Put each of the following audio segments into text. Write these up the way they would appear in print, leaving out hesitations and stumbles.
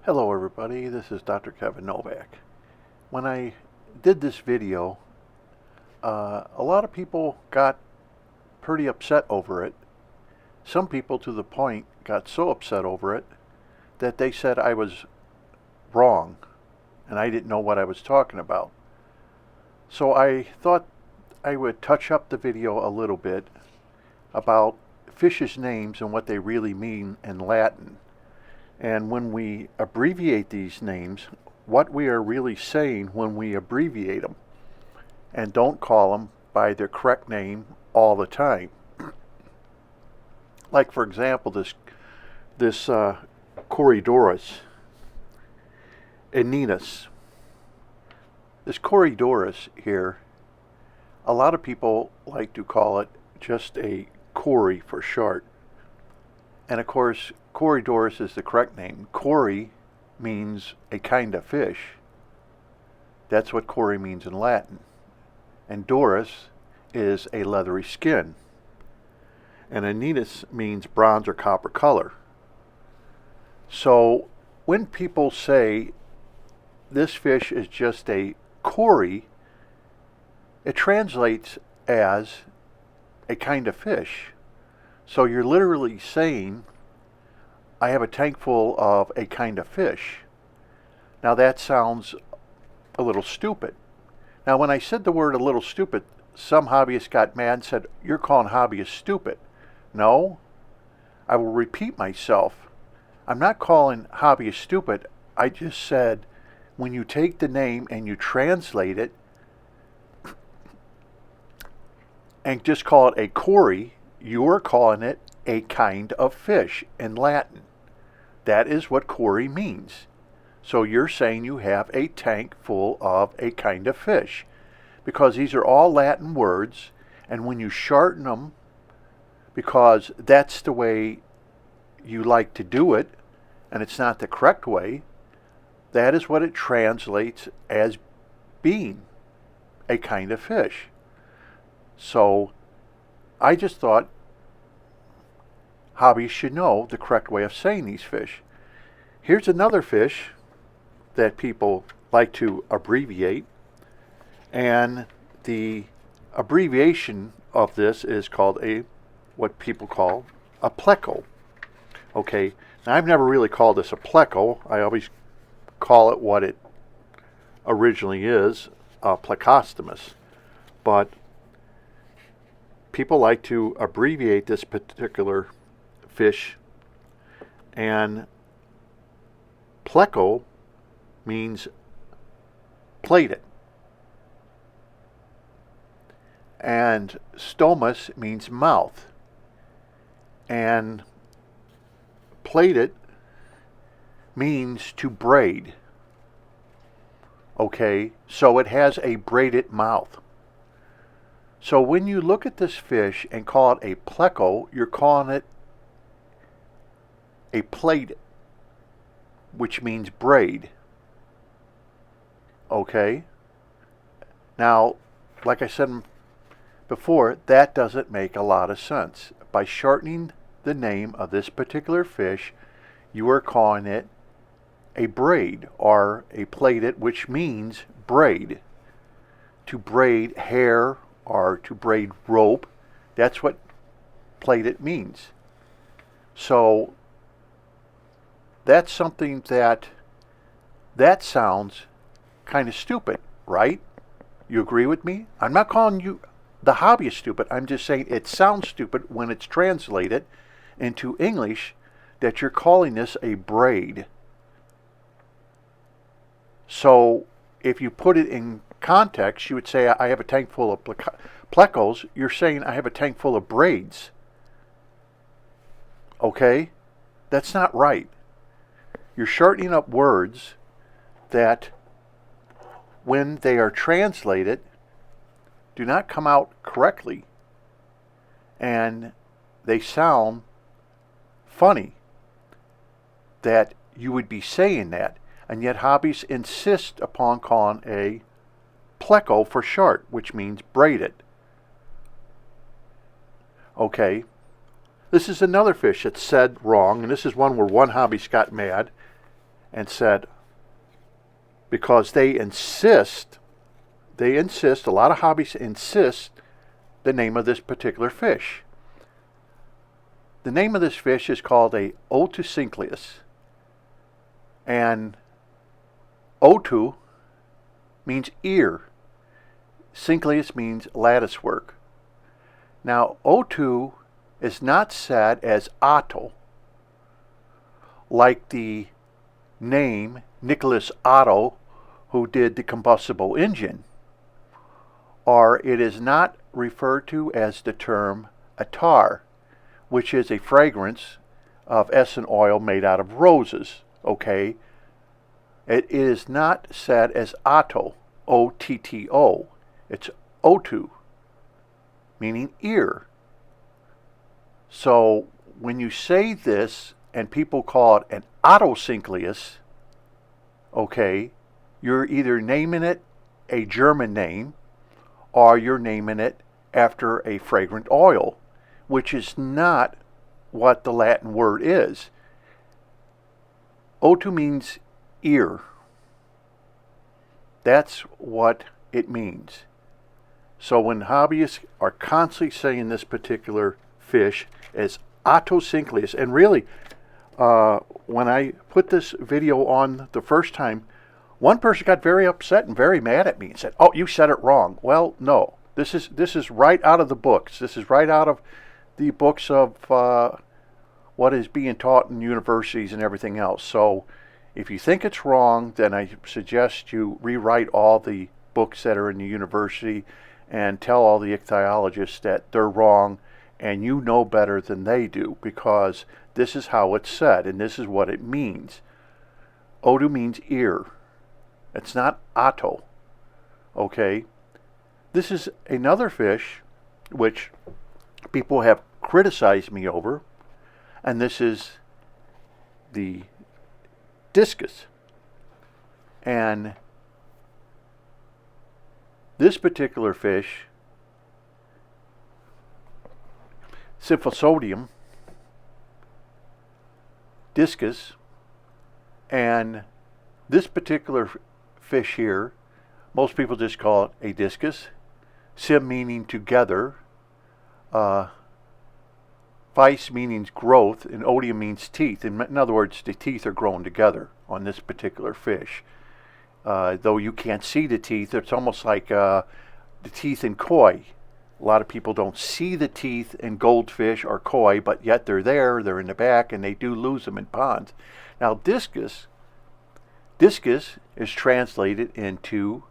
Hello everybody, this is Dr. Kevin Novak. When I did this video, a lot of people got pretty upset over it. Some people to the point got so upset over it that they said I was wrong and I didn't know what I was talking about. So I thought I would touch up the video a little bit about fish's names and what they really mean in Latin. And when we abbreviate these names, what we are really saying when we abbreviate them, and don't call them by their correct name all the time. Like for example, this Corydoras, Aeneas. This Corydoras here, a lot of people like to call it just a Cory for short. And of course, Corydoras is the correct name. Cory means a kind of fish. That's what Cory means in Latin. And Doris is a leathery skin. And Aeneas means bronze or copper color. So when people say this fish is just a Cory, it translates as a kind of fish. So you're literally saying, I have a tank full of a kind of fish. Now that sounds a little stupid. Now when I said the word a little stupid, some hobbyists got mad and said, you're calling hobbyists stupid. No, I will repeat myself. I'm not calling hobbyists stupid. I just said, when you take the name and you translate it and just call it a Cory, you're calling it a kind of fish in Latin. That is what Cory means. So you're saying you have a tank full of a kind of fish. Because these are all Latin words, and when you shorten them, because that's the way you like to do it, and it's not the correct way, that is what it translates as being, a kind of fish. So I just thought hobbyists should know the correct way of saying these fish. Here's another fish that people like to abbreviate, and the abbreviation of this is called what people call a pleco. Okay, now I've never really called this a pleco. I always call it what it originally is, a plecostomus. But people like to abbreviate this particular fish, and pleco means plated, and stomus means mouth, and plated means to braid. Okay, so it has a braided mouth. So when you look at this fish and call it a pleco, you're calling it a plaited, which means braid. Okay? Now, like I said before, that doesn't make a lot of sense. By shortening the name of this particular fish, you are calling it a braid or a plaited, which means braid. To braid hair or to braid rope, that's what plaited means. So that's something that sounds kind of stupid, right? You agree with me? I'm not calling you the hobbyist stupid. I'm just saying it sounds stupid when it's translated into English that you're calling this a braid. So if you put it in context, you would say, I have a tank full of plecos. You're saying I have a tank full of braids. Okay? That's not right. You're shortening up words that, when they are translated, do not come out correctly, and they sound funny that you would be saying that, and yet hobbyists insist upon calling a pleco for short, which means braided. Okay, this is another fish that's said wrong, and this is one where one hobbyist got mad, and said, because they insist, a lot of hobbyists insist the name of this particular fish. The name of this fish is called a Ichthyologist, and Otu means ear. Cinclius means lattice work. Now, Otu is not said as Otto, like the name Nicholas Otto, who did the combustible engine, or it is not referred to as the term attar, which is a fragrance of essence oil made out of roses, okay? It is not said as Otto, O-T-T-O. It's Otu, meaning ear. So when you say this and people call it an Ichthyologist, okay, you're either naming it a German name or you're naming it after a fragrant oil, which is not what the Latin word is. Otu means ear. That's what it means. So when hobbyists are constantly saying this particular fish as Ichthyologist, and really, when I put this video on the first time, one person got very upset and very mad at me and said, "Oh, you said it wrong." Well, no. This is right out of the books. This is right out of the books of what is being taught in universities and everything else. So if you think it's wrong, then I suggest you rewrite all the books that are in the university and tell all the ichthyologists that they're wrong and you know better than they do, because this is how it's said and this is what it means. Otu means ear. It's not Otto. Okay? This is another fish which people have criticized me over, and this is the discus. And this particular fish, Symphosodium discus, and this particular fish here, most people just call it a discus. Sim meaning together, Phys means growth, and odium means teeth. In other words, the teeth are growing together on this particular fish. Though you can't see the teeth, it's almost like the teeth in koi. A lot of people don't see the teeth in goldfish or koi, but yet they're there, they're in the back, and they do lose them in ponds. Now discus is translated into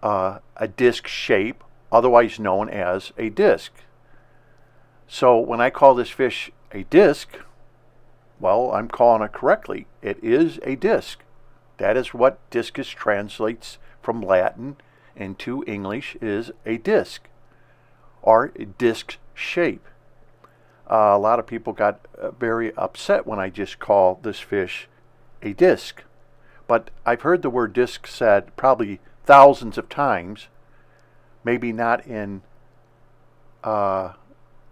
a disc shape, otherwise known as a disc. So when I call this fish a disc, well, I'm calling it correctly. It is a disc. That is what discus translates from Latin into English, is a disc, or a disc shape. A lot of people got very upset when I just call this fish a disc. But I've heard the word disc said probably thousands of times, maybe not in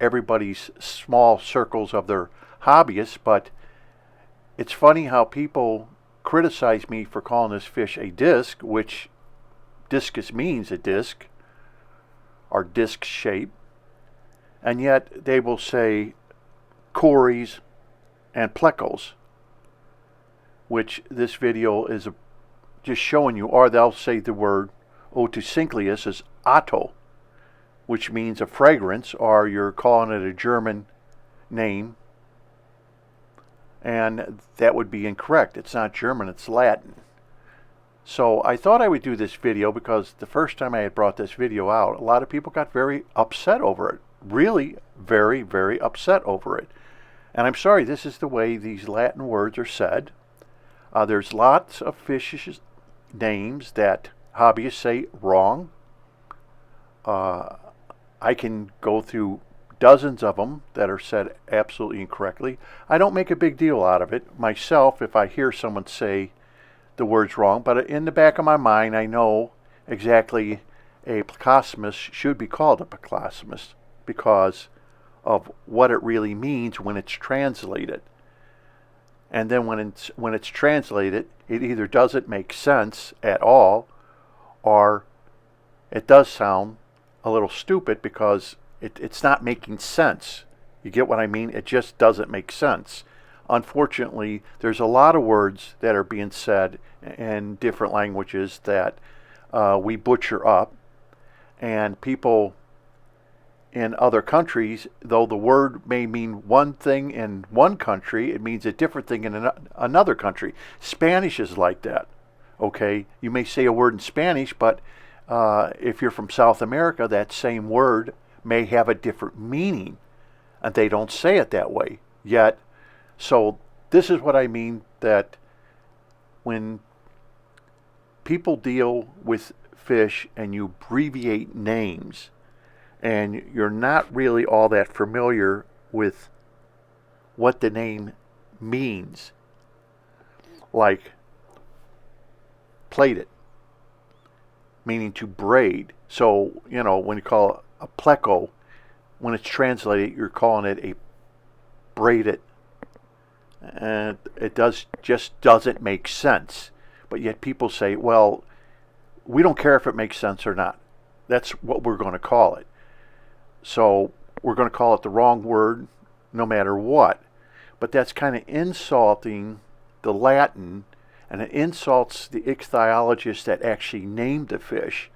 everybody's small circles of their hobbyists, but it's funny how people criticize me for calling this fish a disc, which discus means a disc or disc shape, and yet they will say cories and plecos, which this video is just showing you, or they'll say the word Ichthyologist as Otto, which means a fragrance, or you're calling it a German name, and that would be incorrect. It's not German, it's Latin. So I thought I would do this video because the first time I had brought this video out, a lot of people got very upset over it. Really very, very upset over it. And I'm sorry, this is the way these Latin words are said. There's lots of fish names that hobbyists say wrong. I can go through dozens of them that are said absolutely incorrectly. I don't make a big deal out of it myself if I hear someone say the words wrong, but in the back of my mind I know exactly a plecostomus should be called a plecostomus because of what it really means when it's translated. and then when it's translated, it either doesn't make sense at all, or it does sound a little stupid because it's not making sense. You get what I mean? It just doesn't make sense. Unfortunately, there's a lot of words that are being said in different languages that we butcher up, and people in other countries, though the word may mean one thing in one country, it means a different thing in another country. Spanish is like that. Okay, you may say a word in Spanish, but if you're from South America, that same word may have a different meaning, and they don't say it that way yet. So this is what I mean, that when people deal with fish and you abbreviate names, and you're not really all that familiar with what the name means, like plaited, meaning to braid. So, when you call a pleco, when it's translated, you're calling it a braided. And it just doesn't make sense. But yet people say, well, we don't care if it makes sense or not. That's what we're going to call it. So we're going to call it the wrong word no matter what. But that's kind of insulting the Latin, and it insults the ichthyologist that actually named the fish,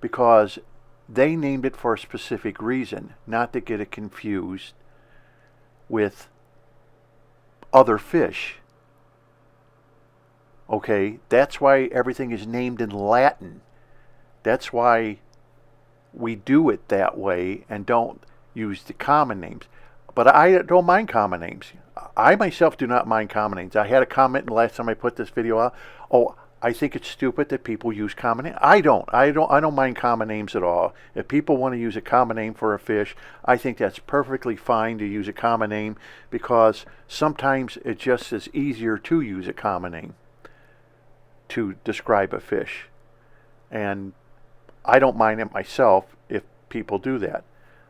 because they named it for a specific reason, not to get it confused with other fish. Okay, that's why everything is named in Latin. That's why we do it that way and don't use the common names. But I don't mind common names. I myself do not mind common names. I had a comment the last time I put this video out. Oh, I think it's stupid that people use common names. I don't mind common names at all. If people want to use a common name for a fish, I think that's perfectly fine to use a common name, because sometimes it just is easier to use a common name to describe a fish. And I don't mind it myself if people do that.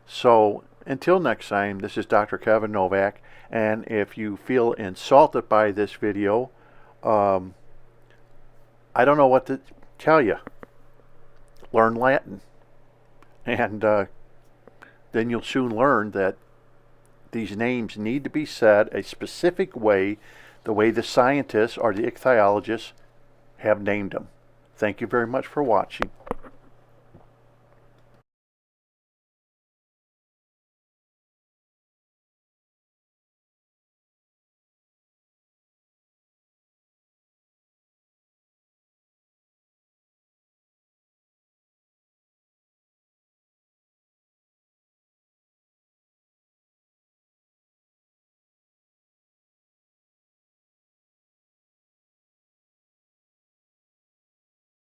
So until next time, this is Dr. Kevin Novak, and if you feel insulted by this video, I don't know what to tell you. Learn Latin, and then you'll soon learn that these names need to be said a specific way, the way the scientists or the ichthyologists have named them. Thank you very much for watching.